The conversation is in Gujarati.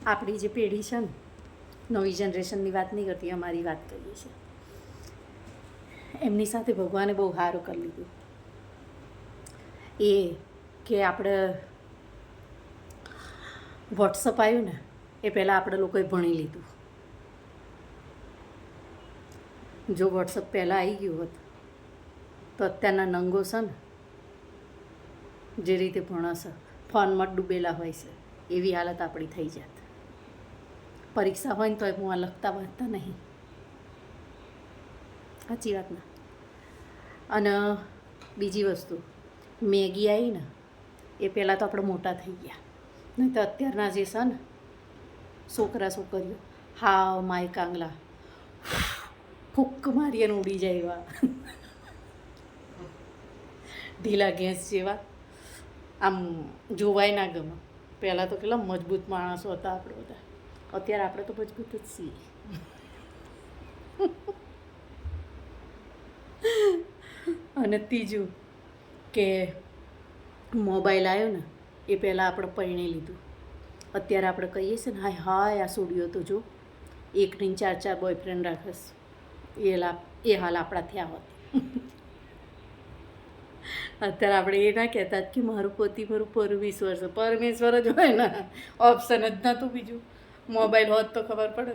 આપણી જે પેઢી છે ને, નવી જનરેશનની વાત નહીં કરતી, અમારી વાત કરીએ છીએ. એમની સાથે ભગવાને બહુ સારું કરી લીધું એ કે આપણે વોટ્સઅપ આવ્યું ને એ પહેલાં આપણે લોકોએ ભણી લીધું. જો વોટ્સઅપ પહેલાં આવી ગયું હોત તો અત્યારના નંગો છે ને જે રીતે ભણશે ફોનમાં ડૂબેલા હોય છે એવી હાલત આપણી થઈ જાત. પરીક્ષા હોય ને તો હું આ લખતા વાંચતા નહીં. સાચી વાત ને. અને બીજી વસ્તુ, મેગી આવી ને એ પહેલાં તો આપણે મોટા થઈ ગયા, નહીં તો અત્યારના જે છે ને છોકરા છોકરીઓ હાવ માય કાંગલા ફૂક મારી અને ઉડી જાય એવા ઢીલા ગેસ જેવા, આમ જોવાય ના ગમે. પહેલાં તો કેટલા મજબૂત માણસો હતા આપણે બધા, અત્યારે આપણે તો મજબૂત જ છીએ. અને ત્રીજું કે મોબાઈલ આવ્યો ને એ પહેલાં આપણે પરણી લીધું. અત્યારે આપણે કહીએ છીએ ને હાય હાય આ છોડીઓ તો જો એક નહીં 4 બોયફ્રેન્ડ રાખસ, એ હાલ આપણા થયા હોત. અત્યારે આપણે એ ના કહેતા કે મારું પતિ મારું પરમેશ્વર છે. પરમેશ્વર જ હોય ને, ઓપ્શન જ નહોતું બીજું. મોબાઈલ હોત તો ખબર પડે.